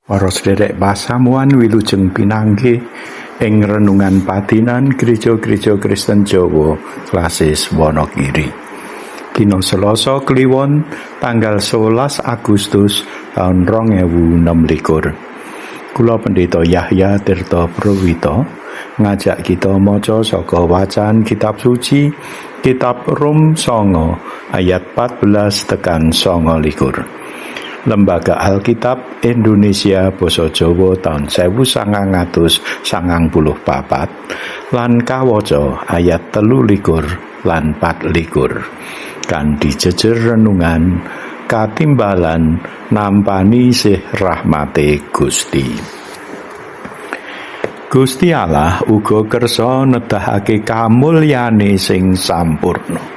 Para sederek pasamuan wilujeng pinanggih ing renungan padinan Gereja-gereja Kristen Jawa Klasis Wonogiri. Dina Selasa kliwon tanggal 11 Agustus taun 2026. Kula Pendeta Yahya Tirta Prawito ngajak kita maca saka wacan kitab suci Kitab Rum 9 ayat 14 tekan 29. Lembaga Alkitab Indonesia Basa Jawa tahun 1994 lan kawaca ayat 13 lan 24 kan dijejer renungan katimbalan nampani sih rahmate Gusti. Gusti Allah uga kersa nedahake kamulyane sing sampurna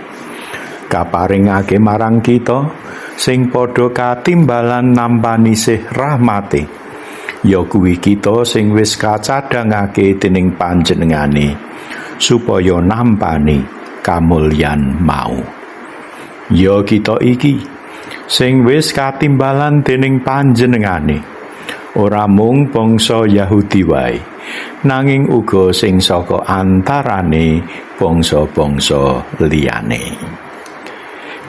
kaparingake marang kita sing padha katimbalan nampani sih rahmate, ya kuwi kita sing wis kacadhangake dening panjenengane supaya nampani kamulyan mau. Ya kita iki sing wis katimbalan dening panjenengane, ora mung bangsa Yahudi wae, nanging uga sing saka antarane bangsa-bangsa liyane.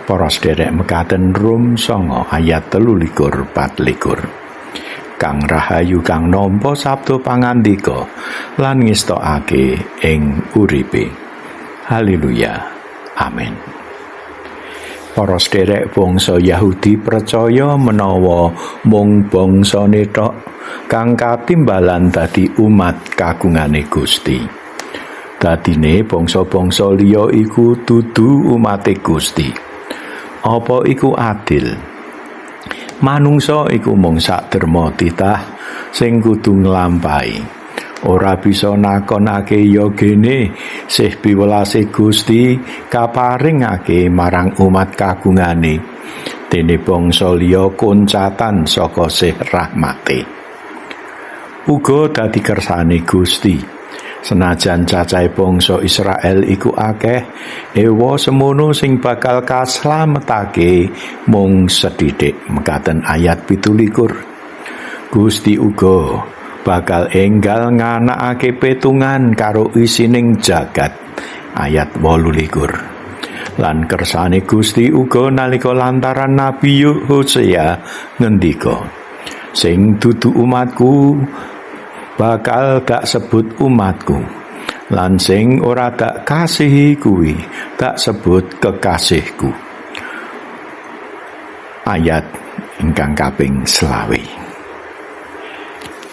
Para sederek mekaten Rum 9 ayat 13-24. Kang rahayu kang nampa sabda pangandika lan ngestokake ing uripe. Haleluya. Amin. Para sederek bangsa Yahudi percaya menawa mung bangsane tok kang katimbalan dadi umat kagungane Gusti. Dadine bangsa-bangsa liya iku dudu umate Gusti. Apa iku adil? Manungsa iku mung sak derma titah sing kudu nglampahi. Ora bisa nakonake yogene sih piwelase Gusti kaparingake marang umat kagungane dene bangsa liya koncatan saka sih rahmate. Uga dadi kersane Gusti. Senajan cacahe bangsa Israel iku akeh, ewa semono sing bakal kaslametake mung sedidik. Mekaten ayat 17. Gusti uga bakal enggal nganakake petungan karo isining jagat. Ayat 18. Lan kersane Gusti uga nalika lantaran Nabi Hosea ngendika, sing dudu umatku bakal gak sebut umatku, lan sing ora tak kasihi kuwi tak sebut kekasihku. Ayat ingkang kaping 20.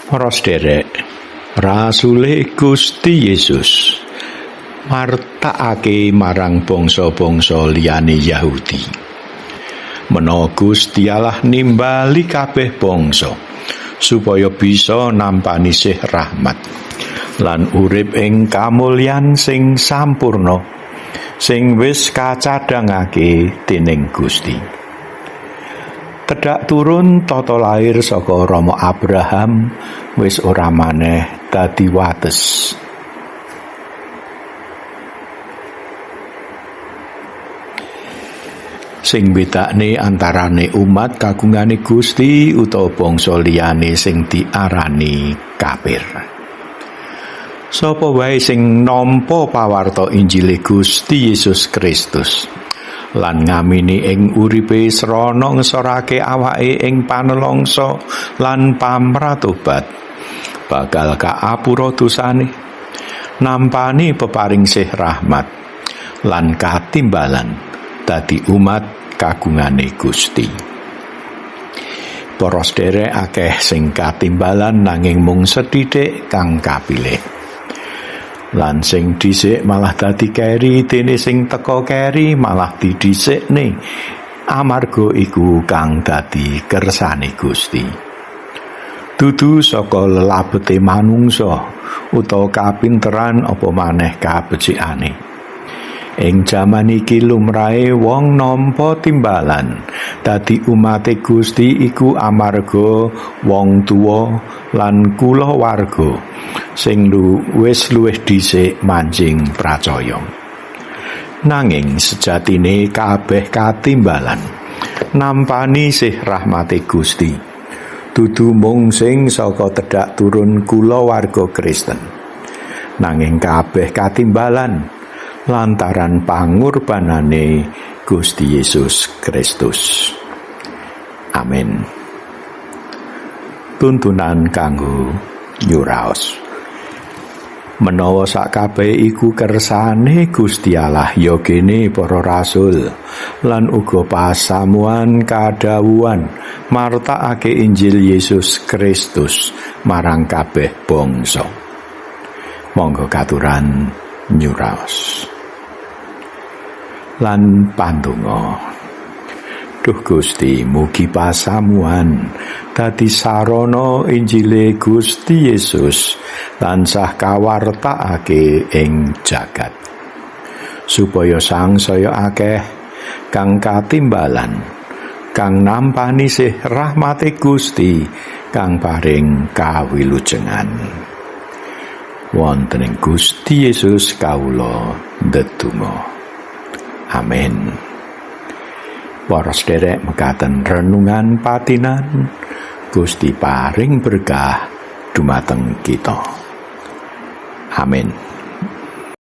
Para sederek, rasule Gusti Yesus martakake marang bangsa-bangsa liyane Yahudi. Menawa Gusti Allah nimbali kabeh bangsa supaya bisa nampani sih rahmat lan urip ing kamulyan sing sampurna sing wis kacadhangake dening Gusti. Tedhak turun tata lair saka Rama Abraham wis ora maneh dadi wates. Sing bedakne antarane umat kagungane Gusti utawa bangsa liyane sing diarani kafir. Sapa wae sing nampa pawarta Injile Gusti Yesus Kristus lan ngamini ing uripe srana ngesorake awake ing panelongso lan pamratobat bakal kaapura dosane, nampani peparing sih rahmat lan katimbalan dadi umat kagungane Gusti. Para sederek akeh sing katimbalan nanging mung sedidik kang kapilih. Lan sing dhisik malah dadi keri dene sing teka keri malah didhisikne amarga iku kang dadi kersane Gusti. Dudu saka lelabete manungsa utawa kapinteran apa maneh kabecikane. Ing jaman iki lumrahe wong nampa timbalan dadi umate Gusti iku amarga wong tuwa lan kulawarga sing wis luwih dhisik manjing pracaya. Nanging sejatine kabeh katimbalan nampani sih rahmate Gusti dudu mung sing saka tedhak turun kulawarga Kristen, nanging kabeh katimbalan lantaran pangorbanane Gusti Yesus Kristus. Amin. Tuntunan kanggo nyuraos. Menawa sakabeh iku kersane Gusti Allah, ya kene para rasul lan uga pasamuan kadhawuhan martakake Injil Yesus Kristus marang kabeh bangsa. Monggo katuran nyuraos lan pandonga. Duh Gusti, mugi pasamuan dadi sarana Injile Gusti Yesus tansah kawartakake ing jagat, supaya sangsaya akeh kang katimbalan, kang nampani sih rahmate Gusti kang paring kawilujengan. Wonten ing Gusti Yesus kawula ndedonga. Amin. Para sederek mekaten renungan patinan, Gusti paring berkah dumateng kita. Amin.